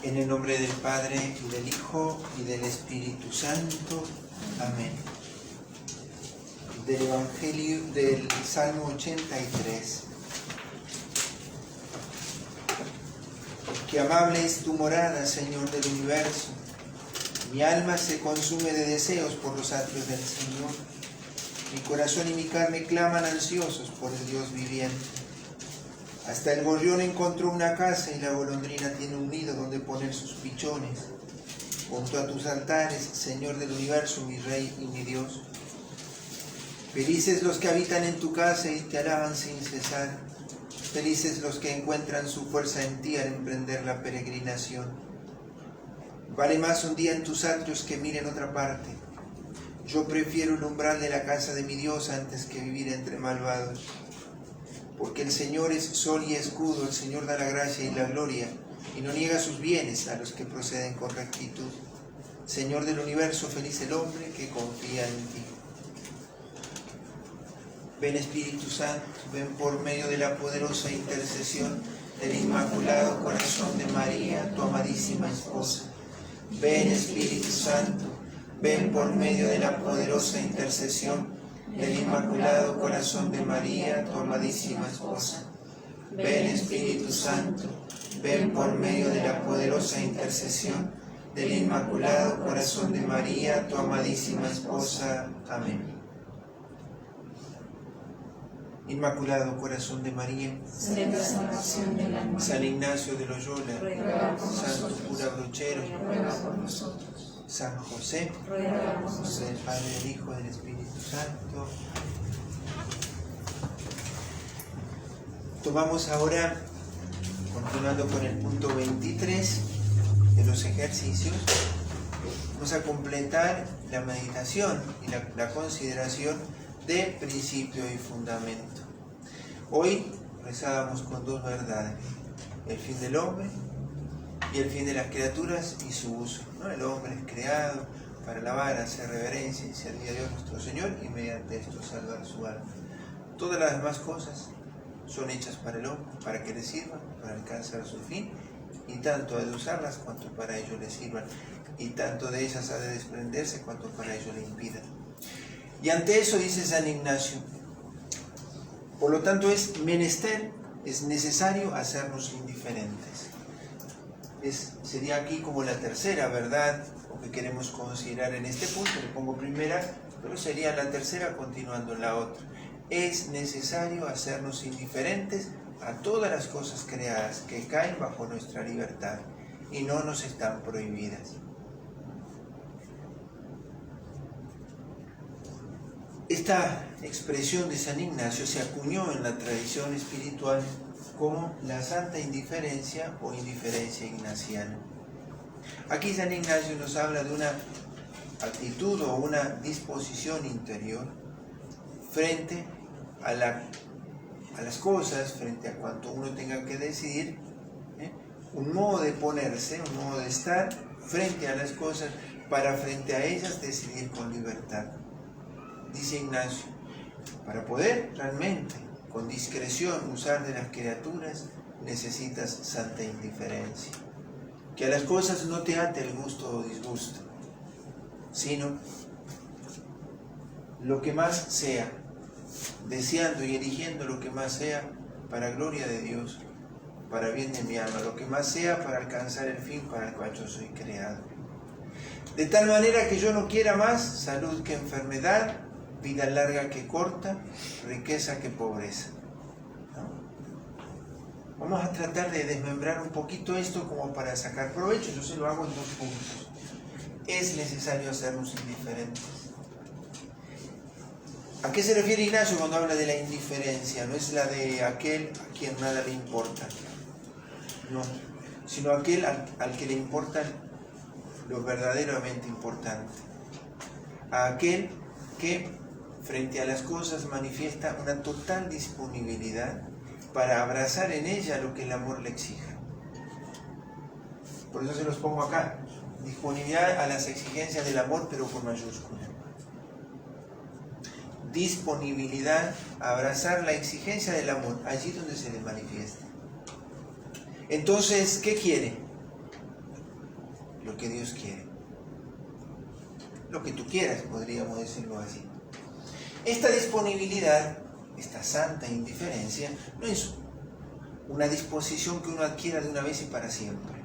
En el nombre del Padre, y del Hijo, y del Espíritu Santo. Amén. Del Evangelio del Salmo 83. Qué amable es tu morada, Señor del universo. Mi alma se consume de deseos por los atrios del Señor. Mi corazón y mi carne claman ansiosos por el Dios viviente. Hasta el gorrión encontró una casa y la golondrina tiene un nido donde poner sus pichones. Junto a tus altares, Señor del universo, mi Rey y mi Dios. Felices los que habitan en tu casa y te alaban sin cesar. Felices los que encuentran su fuerza en ti al emprender la peregrinación. Vale más un día en tus atrios que mil en otra parte. Yo prefiero el umbral de la casa de mi Dios antes que vivir entre malvados. Porque el Señor es sol y escudo, el Señor da la gracia y la gloria, y no niega sus bienes a los que proceden con rectitud. Señor del universo, feliz el hombre que confía en ti. Ven Espíritu Santo, ven por medio de la poderosa intercesión del Inmaculado Corazón de María, tu amadísima esposa. Ven Espíritu Santo, ven por medio de la poderosa intercesión del Inmaculado Corazón de María, tu amadísima esposa. Ven Espíritu Santo, ven por medio de la poderosa intercesión del Inmaculado Corazón de María, tu amadísima esposa. Amén. Inmaculado Corazón de María, San Ignacio de Loyola, Santo Cura Brochero, San José, del Padre, del Hijo, del Espíritu Santo. Tomamos ahora, continuando con el punto 23 de los ejercicios, vamos a completar la meditación y la consideración de principio y fundamento. Hoy rezábamos con dos verdades: el fin del hombre y el fin de las criaturas y su uso, ¿no? El hombre es creado para alabar, hacer reverencia y servir a Dios nuestro Señor, y mediante esto salvar su alma. Todas las demás cosas son hechas para el hombre, para que le sirvan, para alcanzar su fin, y tanto ha de usarlas cuanto para ello le sirvan, y tanto de ellas ha de desprenderse cuanto para ello le impidan. Y ante eso dice San Ignacio: por lo tanto es menester, es necesario hacernos indiferentes. Sería aquí como la tercera verdad o que queremos considerar en este punto. Le pongo primera, pero sería la tercera continuando en la otra. Es necesario hacernos indiferentes a todas las cosas creadas que caen bajo nuestra libertad y no nos están prohibidas. Esta expresión de San Ignacio se acuñó en la tradición espiritual como la santa indiferencia o indiferencia ignaciana. Aquí San Ignacio nos habla de una actitud o una disposición interior frente a las cosas, frente a cuanto uno tenga que decidir, un modo de ponerse, un modo de estar frente a las cosas para frente a ellas decidir con libertad. Dice Ignacio: para poder realmente con discreción usar de las criaturas, necesitas santa indiferencia. Que a las cosas no te ate el gusto o disgusto, sino lo que más sea, deseando y eligiendo lo que más sea para gloria de Dios, para bien de mi alma, lo que más sea para alcanzar el fin para el cual yo soy creado. De tal manera que yo no quiera más salud que enfermedad, vida larga que corta, riqueza que pobreza. ¿No? Vamos a tratar de desmembrar un poquito esto como para sacar provecho. Yo se lo hago en dos puntos. Es necesario hacernos indiferentes. ¿A qué se refiere Ignacio cuando habla de la indiferencia? No es la de aquel a quien nada le importa, no, sino aquel al que le importan lo verdaderamente importante. A aquel que frente a las cosas manifiesta una total disponibilidad para abrazar en ella lo que el amor le exija. Por eso se los pongo acá: disponibilidad a las exigencias del amor, pero con mayúscula. Disponibilidad a abrazar la exigencia del amor allí donde se le manifiesta. Entonces, ¿qué quiere? que Dios quiere. Lo que tú quieras, podríamos decirlo así. Esta disponibilidad, esta santa indiferencia, no es una disposición que uno adquiera de una vez y para siempre.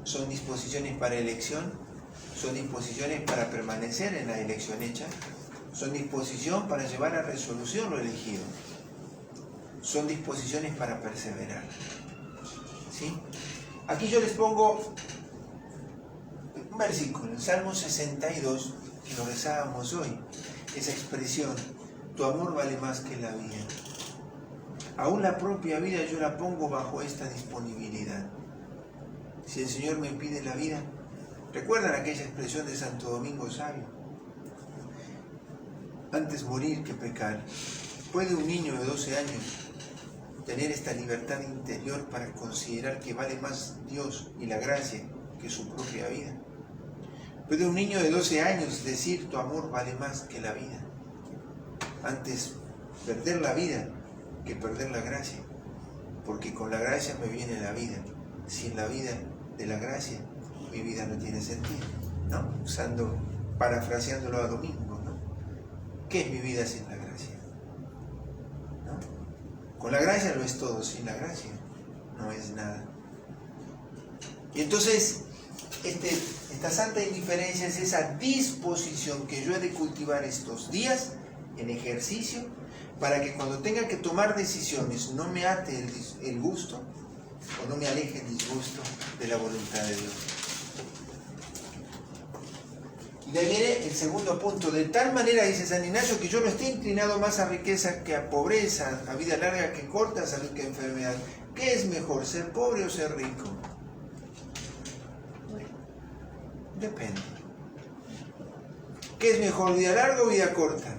Son disposiciones para elección, son disposiciones para permanecer en la elección hecha, son disposición para llevar a resolución lo elegido, son disposiciones para perseverar. ¿Sí? Aquí yo les pongo un versículo, el Salmo 62, que lo rezábamos hoy, esa expresión, tu amor vale más que la vida. Aún la propia vida yo la pongo bajo esta disponibilidad. Si el Señor me pide la vida, ¿recuerdan aquella expresión de Santo Domingo Sabio? Antes morir que pecar. ¿Puede un niño de 12 años tener esta libertad interior para considerar que vale más Dios y la gracia que su propia vida? ¿Puede un niño de 12 años decir tu amor vale más que la vida? Antes perder la vida que perder la gracia, porque con la gracia me viene la vida. Sin la vida de la gracia, mi vida no tiene sentido, ¿no? Parafraseándolo a Domingo, ¿no? ¿Qué es mi vida sin la gracia? ¿No? Con la gracia lo es todo, sin la gracia no es nada. Y entonces, esta santa indiferencia es esa disposición que yo he de cultivar estos días en ejercicio, para que cuando tenga que tomar decisiones no me ate el gusto, o no me aleje el disgusto de la voluntad de Dios. Y de ahí viene el segundo punto. De tal manera, dice San Ignacio, que yo no esté inclinado más a riqueza que a pobreza, a vida larga que corta, a salud que a enfermedad. ¿Qué es mejor, ser pobre o ser rico? Depende. ¿Qué es mejor, vida larga o vida corta?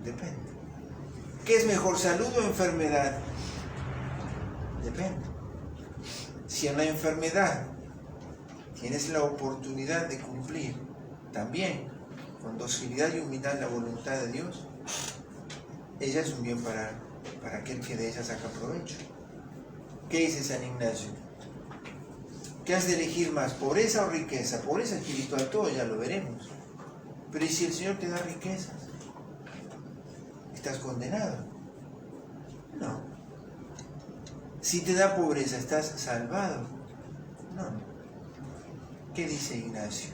Depende. ¿Qué es mejor, salud o enfermedad? Depende. Si en la enfermedad tienes la oportunidad de cumplir también con docilidad y humildad la voluntad de Dios, ella es un bien para aquel que de ella saca provecho. ¿Qué dice San Ignacio? ¿Qué has de elegir más, pobreza o riqueza? Pobreza espiritual, todo ya lo veremos. Pero ¿y si el Señor te da riquezas? ¿Estás condenado? No. Si te da pobreza, ¿estás salvado? No. ¿Qué dice Ignacio?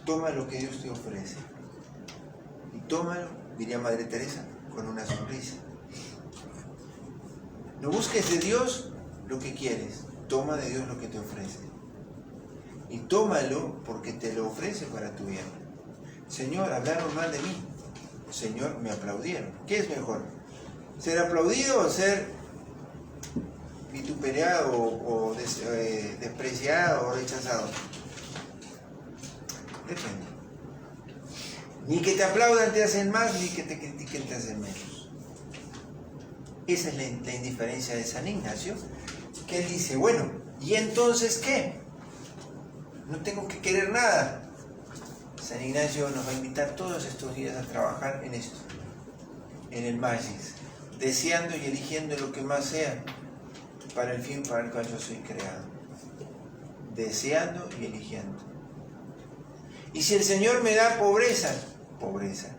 Toma lo que Dios te ofrece. Y tómalo, diría Madre Teresa, con una sonrisa. No busques de Dios lo que quieres, toma de Dios lo que te ofrece. Y tómalo porque te lo ofrece para tu bien. Señor, hablaron mal de mí. Señor, me aplaudieron. ¿Qué es mejor? ¿Ser aplaudido o ser vituperado o despreciado o rechazado? Depende. Ni que te aplaudan te hacen más, ni que te critiquen te hacen menos. Esa es la indiferencia de San Ignacio, que él dice, bueno, ¿y entonces qué? No tengo que querer nada. San Ignacio nos va a invitar todos estos días a trabajar en esto, en el magis, deseando y eligiendo lo que más sea para el fin para el cual yo soy creado. Deseando y eligiendo. Y si el Señor me da pobreza, pobreza.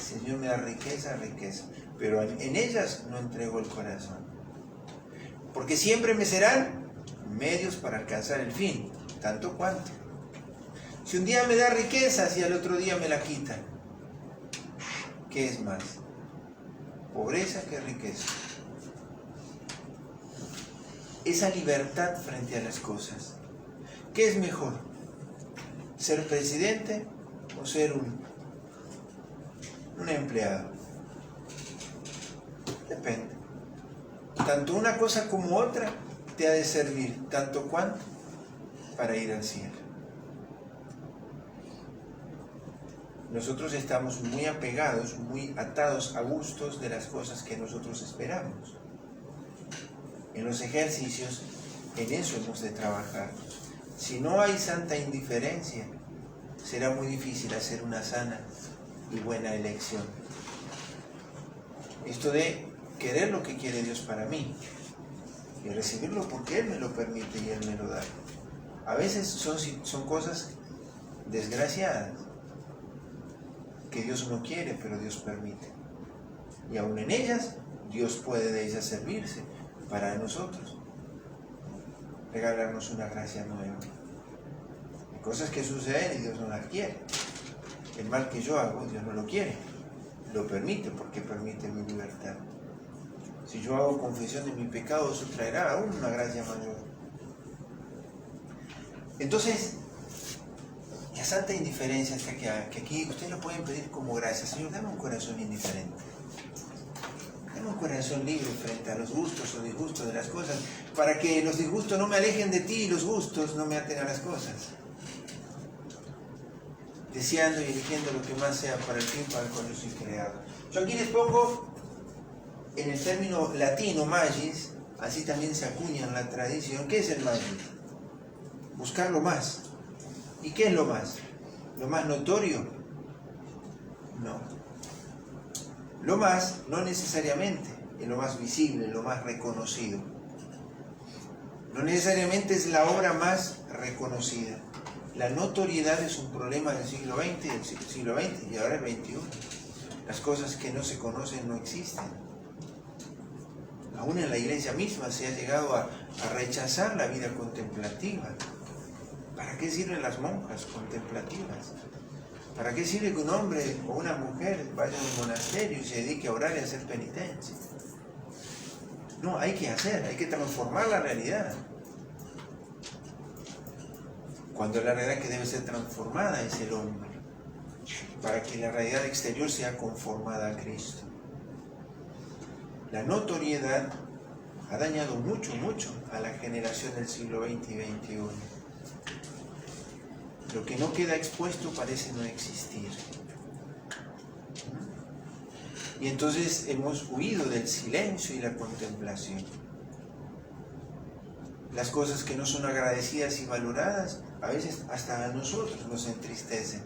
Si el Señor me da riqueza, riqueza. Pero en ellas no entrego el corazón. Porque siempre me serán medios para alcanzar el fin, tanto cuanto. Si un día me da riquezas y al otro día me la quita, ¿qué es más? Pobreza que riqueza. Esa libertad frente a las cosas. ¿Qué es mejor? ¿Ser presidente o ser un empleado? Depende. Tanto una cosa como otra te ha de servir, tanto cuanto para ir al cielo. Nosotros estamos muy apegados, muy atados a gustos de las cosas que nosotros esperamos. En los ejercicios, en eso hemos de trabajar. Si no hay santa indiferencia, será muy difícil hacer una sana y buena elección. Esto de querer lo que quiere Dios para mí, y recibirlo porque Él me lo permite y Él me lo da. A veces son cosas desgraciadas que Dios no quiere, pero Dios permite. Y aún en ellas, Dios puede de ellas servirse para nosotros, regalarnos una gracia nueva. Hay cosas que suceden y Dios no las quiere. El mal que yo hago, Dios no lo quiere, lo permite porque permite mi libertad. Si yo hago confesión de mi pecado, eso traerá aún una gracia mayor. Entonces, la santa indiferencia hasta que aquí ustedes lo pueden pedir como gracia. Señor, dame un corazón indiferente. Dame un corazón libre frente a los gustos o disgustos de las cosas, para que los disgustos no me alejen de ti y los gustos no me aten a las cosas. Deseando y eligiendo lo que más sea para el fin para el cual yo soy creado. Yo aquí les pongo en el término latino magis, así también se acuña en la tradición. ¿Qué es el magis? Buscar lo más. ¿Y qué es lo más? ¿Lo más notorio? No. Lo más, no necesariamente, es lo más visible, lo más reconocido. No necesariamente es la obra más reconocida. La notoriedad es un problema del siglo XX y ahora el XXI. Las cosas que no se conocen no existen. Aún en la iglesia misma se ha llegado a rechazar la vida contemplativa. ¿Para qué sirven las monjas contemplativas? ¿Para qué sirve que un hombre o una mujer vaya a un monasterio y se dedique a orar y a hacer penitencia? No, hay que transformar la realidad. Cuando la realidad que debe ser transformada es el hombre, para que la realidad exterior sea conformada a Cristo. La notoriedad ha dañado mucho a la generación del siglo XX y XXI. Lo que no queda expuesto parece no existir. Y entonces hemos huido del silencio y la contemplación. Las cosas que no son agradecidas y valoradas, a veces hasta a nosotros nos entristecen,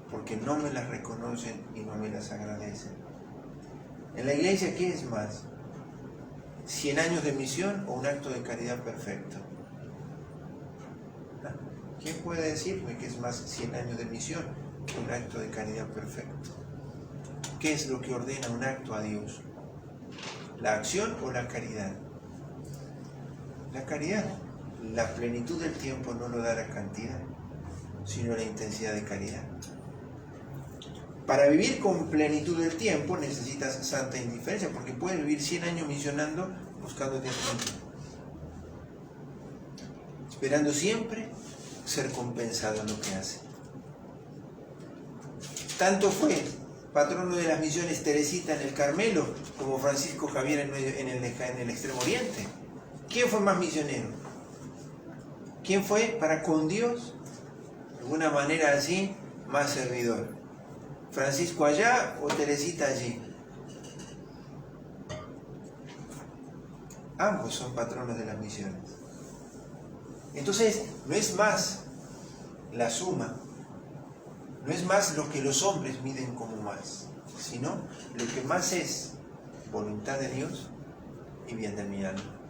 porque no me las reconocen y no me las agradecen. En la iglesia, ¿qué es más? ¿100 años de misión o un acto de caridad perfecto? ¿Quién puede decirme que es más 100 años de misión que un acto de caridad perfecto? ¿Qué es lo que ordena un acto a Dios? ¿La acción o la caridad? La caridad. La plenitud del tiempo no lo da la cantidad, sino la intensidad de caridad. Para vivir con plenitud del tiempo necesitas santa indiferencia, porque puedes vivir 100 años misionando buscando tiempo, esperando siempre ser compensado en lo que hace. Tanto fue patrono de las misiones Teresita en el Carmelo como Francisco Javier en el Extremo Oriente. ¿Quién fue más misionero? ¿Quién fue para con Dios? De alguna manera así, más servidor. ¿Francisco allá o Teresita allí? Ambos son patronos de las misiones. Entonces, no es más la suma, no es más lo que los hombres miden como más, sino lo que más es voluntad de Dios y bien de mi alma.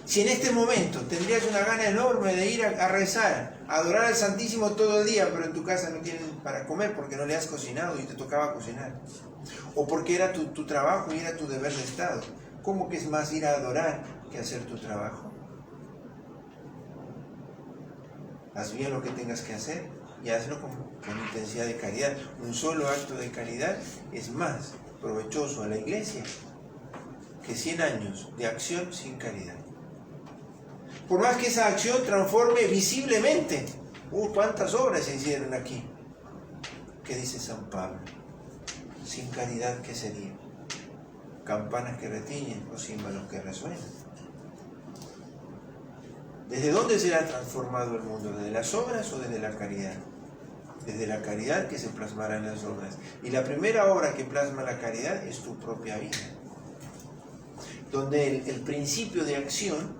Si en este momento tendrías una gana enorme de ir a rezar, a adorar al Santísimo todo el día, pero en tu casa no tienen para comer porque no le has cocinado y te tocaba cocinar, o porque era tu trabajo y era tu deber de Estado, ¿cómo que es más ir a adorar que hacer tu trabajo? Haz bien lo que tengas que hacer y hazlo con intensidad de caridad. Un solo acto de caridad es más provechoso a la iglesia que 100 años de acción sin caridad. Por más que esa acción transforme visiblemente. ¿Cuántas obras se hicieron aquí? ¿Qué dice San Pablo? Sin caridad, ¿qué sería? Campanas que retiñen o címbalos que resuenan. ¿Desde dónde será transformado el mundo? ¿Desde las obras o desde la caridad? Desde la caridad que se plasmará en las obras. Y la primera obra que plasma la caridad es tu propia vida. Donde el principio de acción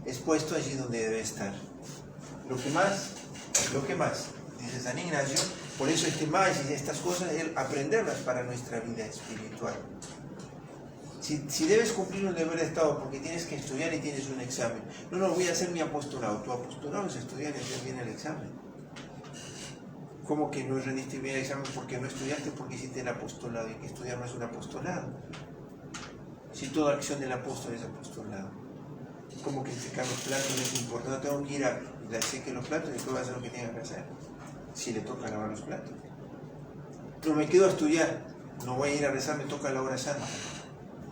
es puesto allí donde debe estar. Lo que más, dice San Ignacio, por eso estas cosas, aprenderlas para nuestra vida espiritual. Si debes cumplir un deber de Estado porque tienes que estudiar y tienes un examen, no, voy a hacer mi apostolado. Tu apostolado es estudiar y hacer bien el examen. ¿Cómo que no rendiste bien el examen porque no estudiaste, porque hiciste el apostolado? Y que estudiar no es un apostolado. Si toda acción del apóstol es apostolado. ¿Cómo que secar los platos no es importante? No tengo que ir a seque los platos y después voy a hacer lo que tenga que hacer. Si le toca lavar los platos. No me quedo a estudiar, no voy a ir a rezar, me toca la hora santa.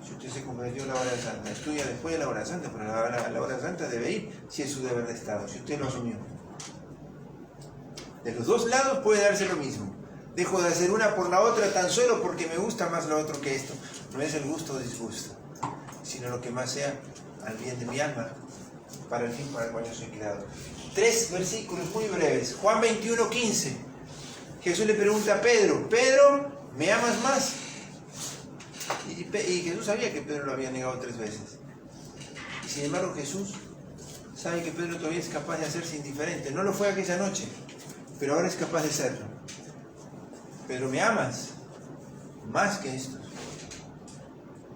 Si usted se comprometió a la hora santa, estudia después de la hora santa, pero la hora santa debe ir si es su deber de Estado, si usted lo asumió. De los dos lados puede darse lo mismo. Dejo de hacer una por la otra tan solo porque me gusta más lo otro que esto. No es el gusto o disgusto, sino lo que más sea al bien de mi alma, para el fin para el cual yo soy creado. 3 versículos muy breves. Juan 21:15. Jesús le pregunta a Pedro, Pedro, ¿me amas más? Y Jesús sabía que Pedro lo había negado 3 veces. Y sin embargo Jesús sabe que Pedro todavía es capaz de hacerse indiferente. No lo fue aquella noche, pero ahora es capaz de serlo. Pedro, ¿me amas? Más que estos.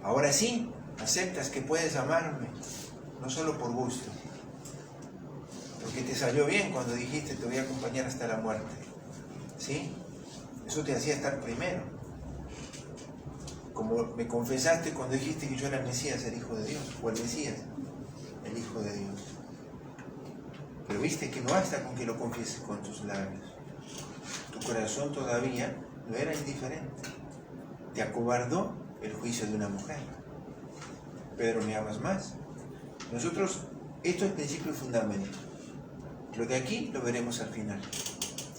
Ahora sí, aceptas que puedes amarme, no solo por gusto, porque te salió bien cuando dijiste te voy a acompañar hasta la muerte. ¿Sí? Eso te hacía estar primero. Como me confesaste cuando dijiste que yo era el Mesías, el Hijo de Dios, o el Mesías, el Hijo de Dios. Pero viste que no basta con que lo confieses con tus labios. Tu corazón todavía no era indiferente. Te acobardó el juicio de una mujer. Pedro, ¿me amas más? Nosotros, esto es principio y fundamento. Lo de aquí lo veremos al final.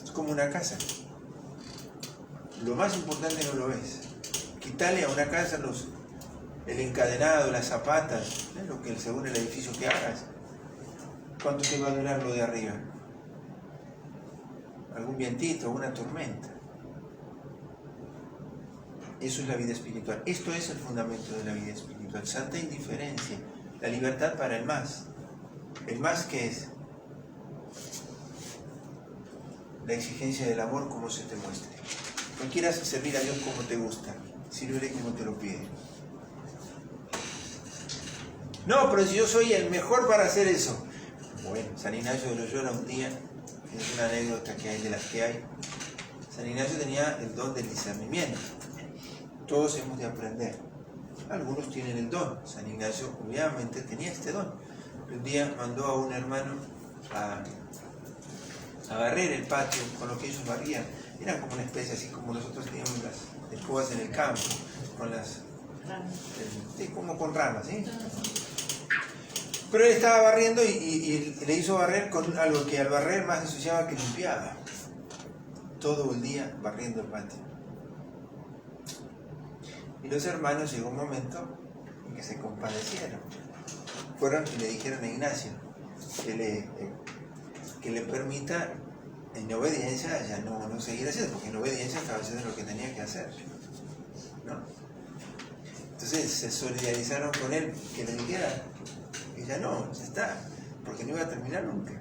Es como una casa. Lo más importante no lo ves. Quítale a una casa el encadenado, las zapatas, lo que según el edificio que hagas. ¿Cuánto te va a durar lo de arriba? Algún vientito, una tormenta. Eso es la vida espiritual. Esto es el fundamento de la vida espiritual. Santa indiferencia. La libertad para el más. ¿El más qué es? La exigencia del amor como se te muestre. No quieras servir a Dios como te gusta. Sírvele como te lo pide. No, pero si yo soy el mejor para hacer eso. Bueno, San Ignacio de Loyola un día, es una anécdota que hay de las que hay. San Ignacio tenía el don del discernimiento. Todos hemos de aprender. Algunos tienen el don. San Ignacio obviamente tenía este don. Un día mandó a un hermano a barrer el patio con lo que ellos barrían. Eran como una especie así como nosotros teníamos las escobas en el campo, con las ramas. Sí, como con ramas, ¿sí? Pero él estaba barriendo y le hizo barrer con algo que al barrer más ensuciaba que limpiaba. Todo el día barriendo el patio. Y los hermanos llegó un momento en que se compadecieron. Fueron y le dijeron a Ignacio que le permita en obediencia ya no seguir haciendo, porque en obediencia estaba haciendo lo que tenía que hacer, ¿no? Entonces se solidarizaron con él, que le dijera que ya no, ya está, porque no iba a terminar nunca.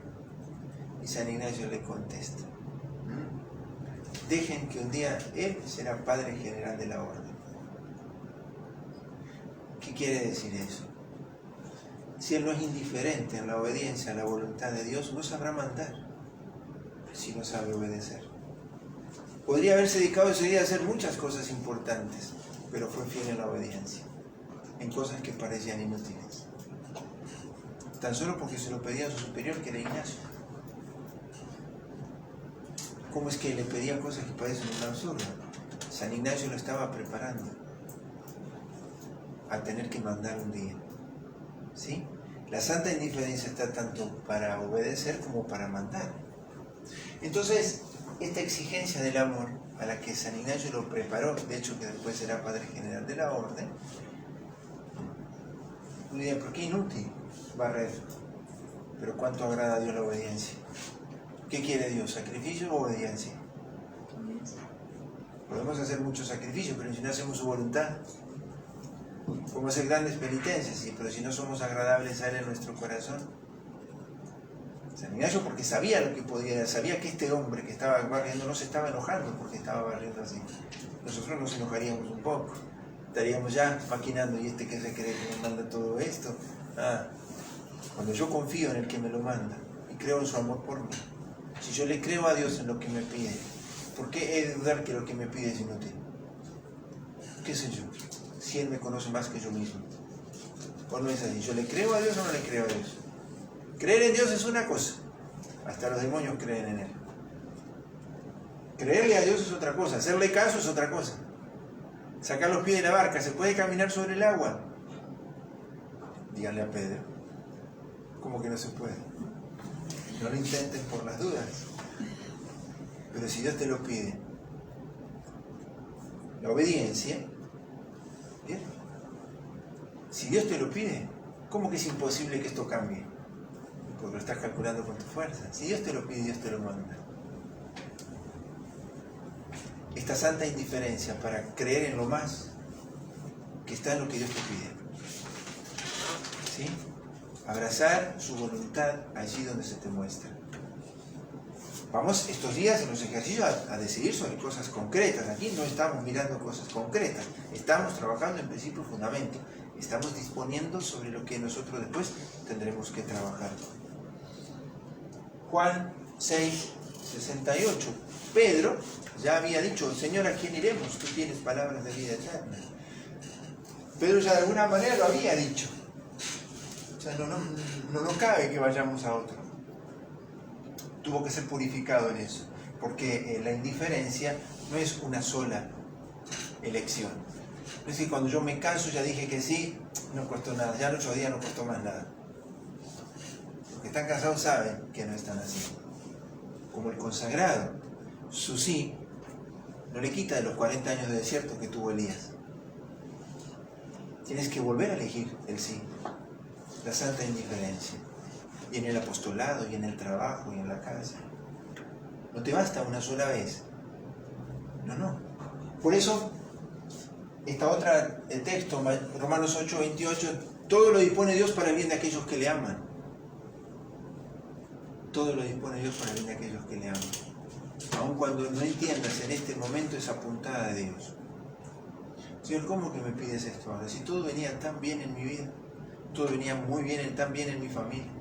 Y San Ignacio le contesta, dejen que un día él será padre general de la orden. ¿Qué quiere decir eso? Si él no es indiferente en la obediencia a la voluntad de Dios, no sabrá mandar si no sabe obedecer. Podría haberse dedicado ese día a hacer muchas cosas importantes, pero fue fiel en la obediencia, en cosas que parecían inútiles. Tan solo porque se lo pedía a su superior, que era Ignacio. ¿Cómo es que le pedía cosas que parecen un absurdo? San Ignacio lo estaba preparando a tener que mandar un día. ¿Sí? La santa indiferencia está tanto para obedecer como para mandar. Entonces, esta exigencia del amor a la que San Ignacio lo preparó, de hecho que después será padre general de la orden, uno diría, ¿por qué inútil barrer? Pero ¿cuánto agrada a Dios la obediencia? ¿Qué quiere Dios? ¿Sacrificio o obediencia? Podemos hacer muchos sacrificios, pero si no hacemos su voluntad, podemos hacer grandes penitencias, sí, pero si no somos agradables a Él en nuestro corazón. San Ignacio porque sabía lo que podía, sabía que este hombre que estaba barriendo no se estaba enojando porque estaba barriendo así. Nosotros nos enojaríamos un poco, estaríamos ya maquinando, ¿y este qué se cree que me manda todo esto? Cuando yo confío en el que me lo manda y creo en su amor por mí, si yo le creo a Dios en lo que me pide, ¿por qué he de dudar que lo que me pide es inútil? ¿Qué sé yo? Si Él me conoce más que yo mismo. ¿O no es así? ¿Yo le creo a Dios o no le creo a Dios? Creer en Dios es una cosa. Hasta los demonios creen en Él. Creerle a Dios es otra cosa. Hacerle caso es otra cosa. Sacar los pies de la barca. ¿Se puede caminar sobre el agua? Díganle a Pedro. ¿Cómo que no se puede? No lo intenten por las dudas. Pero si Dios te lo pide, la obediencia, ¿bien? Si Dios te lo pide, ¿cómo que es imposible que esto cambie? Porque lo estás calculando con tu fuerza. Si Dios te lo pide, Dios te lo manda. Esta santa indiferencia para creer en lo más que está en lo que Dios te pide. ¿Sí? Abrazar su voluntad allí donde se te muestra. Vamos estos días en los ejercicios a decidir sobre cosas concretas. Aquí no estamos mirando cosas concretas. Estamos trabajando en principio y fundamento. Estamos disponiendo sobre lo que nosotros después tendremos que trabajar. Juan 6, 68. Pedro ya había dicho, Señor, ¿a quién iremos? Tú tienes palabras de vida eterna. Pedro ya de alguna manera lo había dicho. O sea, no cabe que vayamos a otro. Tuvo que ser purificado en eso, porque la indiferencia no es una sola elección. Es decir, cuando yo me canso ya dije que sí, no costó nada, ya el otro día no costó más nada. Los que están cansados saben que no están así. Como el consagrado, su sí no le quita de los 40 años de desierto que tuvo Elías. Tienes que volver a elegir el sí, la santa indiferencia. Y en el apostolado, y en el trabajo, y en la casa. No te basta una sola vez. No. Por eso, esta otra texto, Romanos 8, 28, todo lo dispone Dios para el bien de aquellos que le aman. Todo lo dispone Dios para el bien de aquellos que le aman. Aun cuando no entiendas en este momento esa puntada de Dios. Señor, ¿cómo que me pides esto ahora? Si todo venía tan bien en mi vida, todo venía muy bien, tan bien en mi familia.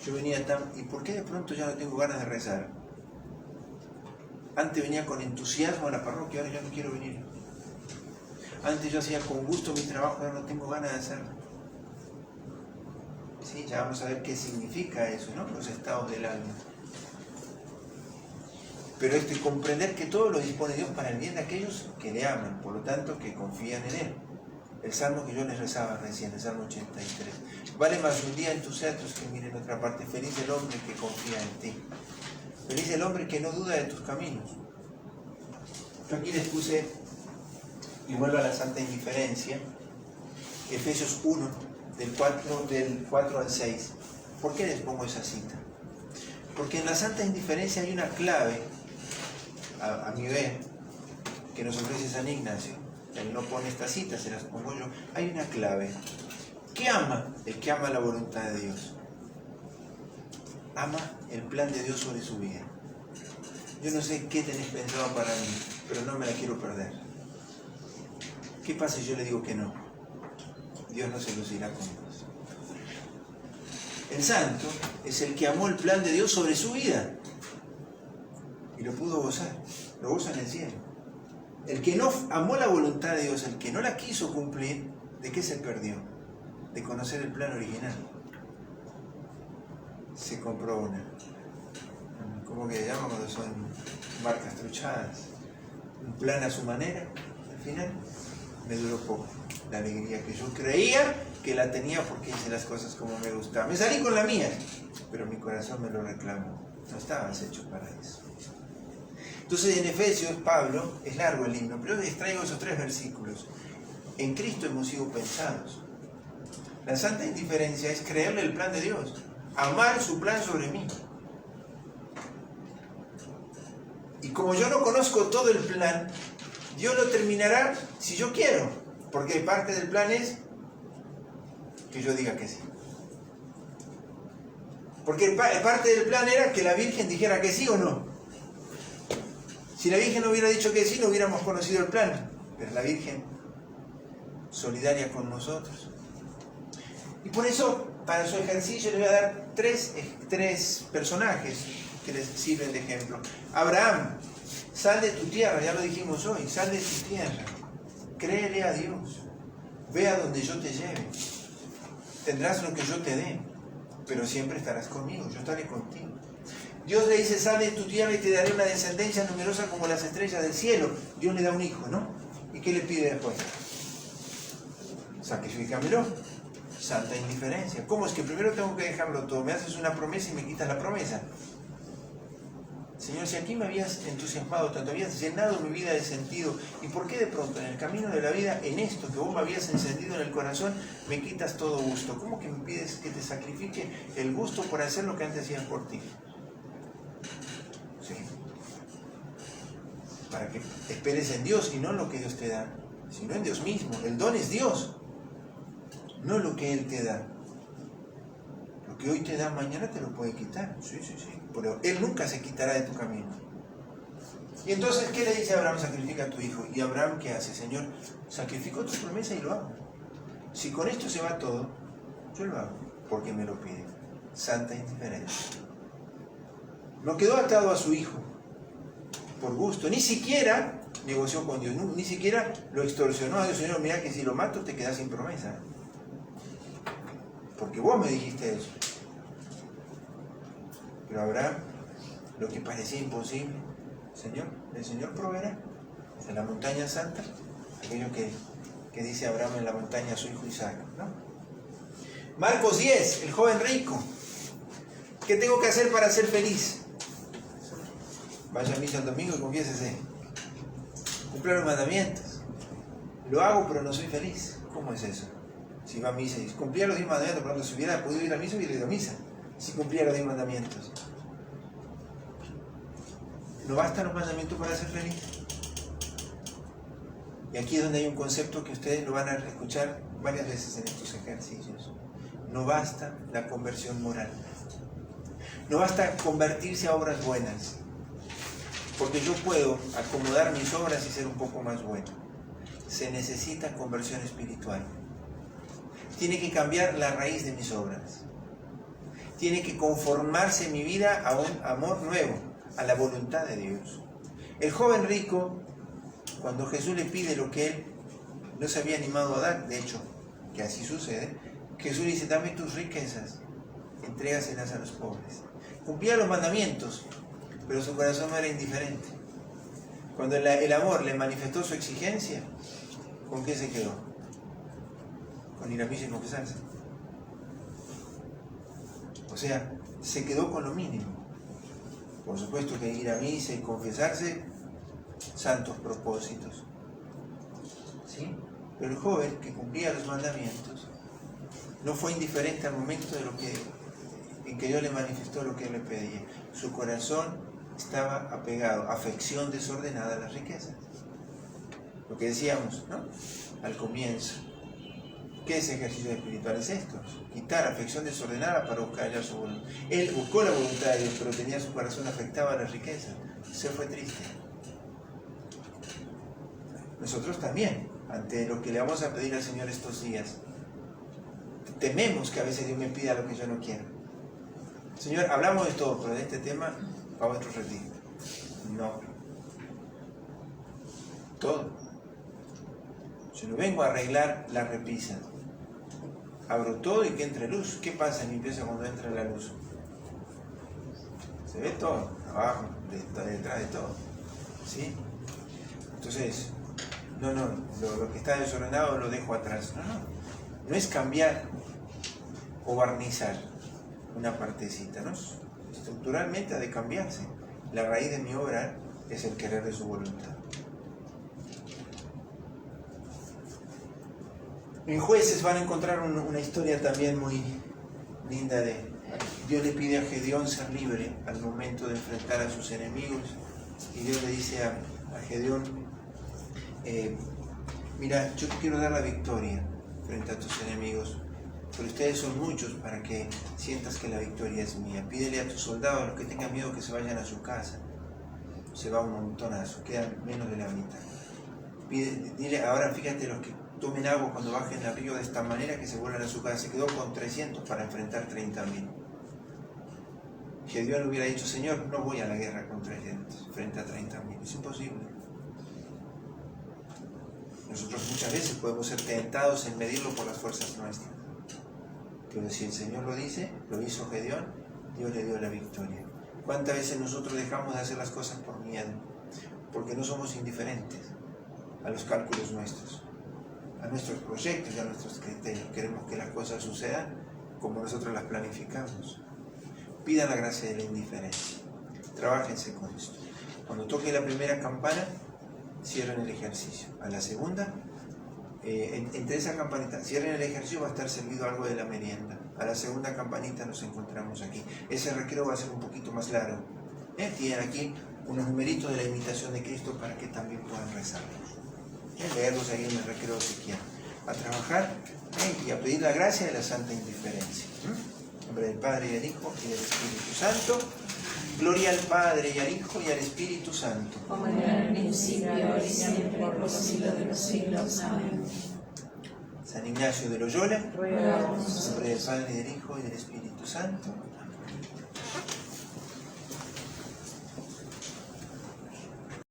Yo venía tan... ¿Y por qué de pronto ya no tengo ganas de rezar? Antes venía con entusiasmo a la parroquia, ahora ya no quiero venir. Antes yo hacía con gusto mi trabajo, ahora no tengo ganas de hacerlo. Sí, ya vamos a ver qué significa eso, ¿no? Los estados del alma. Pero esto y comprender que todo lo dispone Dios para el bien de aquellos que le aman, por lo tanto que confían en Él. El salmo que yo les rezaba recién, el Salmo 83. Vale más un día en tus atrios que miren otra parte. Feliz el hombre que confía en ti. Feliz el hombre que no duda de tus caminos. Yo aquí les puse, y vuelvo a la santa indiferencia, Efesios 1, del 4 al 6. ¿Por qué les pongo esa cita? Porque en la santa indiferencia hay una clave, a mi ver, que nos ofrece San Ignacio. Él no pone esta cita, se las pongo yo. Hay una clave. ¿Qué ama? El que ama la voluntad de Dios. Ama el plan de Dios sobre su vida. Yo no sé qué tenés pensado para mí, pero no me la quiero perder. ¿Qué pasa si yo le digo que no? Dios no se lucirá con vos. El santo es el que amó el plan de Dios sobre su vida. Y lo pudo gozar. Lo goza en el cielo. El que no amó la voluntad de Dios, el que no la quiso cumplir, ¿de qué se perdió? De conocer el plan original. Se compró una. ¿Cómo que le llaman cuando son marcas truchadas? Un plan a su manera. Al final me duró poco. La alegría que yo creía que la tenía porque hice las cosas como me gustaba. Me salí con la mía, pero mi corazón me lo reclamó. No estabas hecho para eso. Entonces en Efesios, Pablo, es largo el himno, pero les traigo esos 3 versículos. En Cristo hemos sido pensados. La santa indiferencia es creerle el plan de Dios, amar su plan sobre mí. Y como yo no conozco todo el plan, Dios lo terminará si yo quiero, porque parte del plan es que yo diga que sí. Porque parte del plan era que la Virgen dijera que sí o no. Si la Virgen no hubiera dicho que sí, no hubiéramos conocido el plan. Pero la Virgen solidaria con nosotros. Y por eso, para su ejercicio, le voy a dar tres personajes que les sirven de ejemplo. Abraham, sal de tu tierra, ya lo dijimos hoy, sal de tu tierra. Créele a Dios. Ve a donde yo te lleve. Tendrás lo que yo te dé, pero siempre estarás conmigo, yo estaré contigo. Dios le dice, sal de tu tierra y te daré una descendencia numerosa como las estrellas del cielo. Dios le da un hijo, ¿no? ¿Y qué le pide después? Sacrifícamelo. Santa indiferencia. ¿Cómo es que primero tengo que dejarlo todo? Me haces una promesa y me quitas la promesa. Señor, si aquí me habías entusiasmado tanto, habías llenado mi vida de sentido, ¿y por qué de pronto en el camino de la vida, en esto que vos me habías encendido en el corazón, me quitas todo gusto? ¿Cómo que me pides que te sacrifique el gusto por hacer lo que antes hacías por ti? Sí. Para que esperes en Dios y no en lo que Dios te da, sino en Dios mismo. El don es Dios, no lo que Él te da. Lo que hoy te da, mañana te lo puede quitar. Sí. Pero Él nunca se quitará de tu camino. Y entonces, ¿qué le dice a Abraham? Sacrifica a tu hijo. ¿Y Abraham qué hace? Señor, sacrifico tu promesa y lo hago. Si con esto se va todo, yo lo hago, porque me lo pide. Santa indiferencia. No quedó atado a su hijo por gusto. Ni siquiera negoció con Dios. Ni siquiera lo extorsionó a Dios. Señor, mira que si lo mato te quedas sin promesa. Porque vos me dijiste eso. Pero Abraham, lo que parecía imposible, el Señor proveerá en la montaña santa, aquello que dice Abraham en la montaña a su hijo Isaac, ¿no? Marcos 10, el joven rico. ¿Qué tengo que hacer para ser feliz? Vaya a misa el domingo y confiésese. Cumplir los mandamientos. Lo hago pero no soy feliz. ¿Cómo es eso? Si va a misa y cumplía los 10 mandamientos, por ejemplo, si hubiera podido ir a misa, hubiera ido a misa. Si cumplía los 10 mandamientos. ¿No bastan los mandamientos para ser feliz? Y aquí es donde hay un concepto que ustedes lo van a escuchar varias veces en estos ejercicios. No basta la conversión moral. No basta convertirse a obras buenas. Porque yo puedo acomodar mis obras y ser un poco más bueno. Se necesita conversión espiritual. Tiene que cambiar la raíz de mis obras. Tiene que conformarse mi vida a un amor nuevo, a la voluntad de Dios. El joven rico, cuando Jesús le pide lo que él no se había animado a dar, de hecho, que así sucede, Jesús le dice, dame tus riquezas, entrégaselas a los pobres. Cumplía los mandamientos, pero su corazón no era indiferente. Cuando el amor le manifestó su exigencia, ¿con qué se quedó? Con ir a misa y confesarse. O sea, se quedó con lo mínimo. Por supuesto que ir a misa y confesarse, santos propósitos. ¿Sí? Pero el joven que cumplía los mandamientos no fue indiferente al momento en que Dios le manifestó lo que él le pedía. Su corazón estaba apegado, afección desordenada a las riquezas. Lo que decíamos, ¿no? Al comienzo. ¿Qué es ejercicio espiritual? Es esto, quitar afección desordenada para buscar ya su voluntad. Él buscó la voluntad de Dios, pero tenía su corazón afectado a la riqueza. Se fue triste. Nosotros también, ante lo que le vamos a pedir al Señor estos días, tememos que a veces Dios me pida lo que yo no quiero. Señor, hablamos de todo, pero de este tema va a otro retiro. No. Todo. Yo no vengo a arreglar la repisa. Abro todo y que entre luz. ¿Qué pasa en mi pieza cuando entra la luz? Se ve todo, abajo, detrás de todo. ¿Sí? Entonces, lo que está desordenado lo dejo atrás. No es cambiar o barnizar una partecita, ¿no? Estructuralmente ha de cambiarse. La raíz de mi obra es el querer de su voluntad. En Jueces van a encontrar una historia también muy linda de Dios le pide a Gedeón ser libre al momento de enfrentar a sus enemigos y Dios le dice a Gedeón, mira, yo te quiero dar la victoria frente a tus enemigos, pero ustedes son muchos para que sientas que la victoria es mía. Pídele a tus soldados, a los que tengan miedo, que se vayan a su casa. Se va un montonazo, quedan menos de la mitad. Dile, ahora fíjate los que tomen agua cuando bajen al río de esta manera que se vuelvan a su casa. Se quedó con 300 para enfrentar 30.000. Gedeón le hubiera dicho, Señor, no voy a la guerra con 300 frente a 30.000. Es imposible. Nosotros muchas veces podemos ser tentados en medirlo por las fuerzas nuestras. Pero si el Señor lo dice, lo hizo Gedeón, Dios le dio la victoria. ¿Cuántas veces nosotros dejamos de hacer las cosas por miedo? Porque no somos indiferentes a los cálculos nuestros, a nuestros proyectos y a nuestros criterios. Queremos que las cosas sucedan como nosotros las planificamos. Pidan la gracia de la indiferencia. Trabájense con esto. Cuando toque la primera campana, cierren el ejercicio. A la segunda, entre esa campanita, cierren el ejercicio, va a estar servido algo de la merienda. A la segunda campanita nos encontramos aquí. Ese recreo va a ser un poquito más largo. Tienen aquí unos numeritos de la imitación de Cristo para que también puedan rezarlos. Leerlos ahí en el recreo si quieren. A trabajar y a pedir la gracia de la santa indiferencia. En nombre del Padre y del Hijo y del Espíritu Santo. Gloria al Padre y al Hijo y al Espíritu Santo. Como era en el principio, ahora y siempre, por los siglos de los siglos. Amén. San Ignacio de Loyola. Ruega por En nosotros. nombre del Padre y del Hijo y del Espíritu Santo. Amén.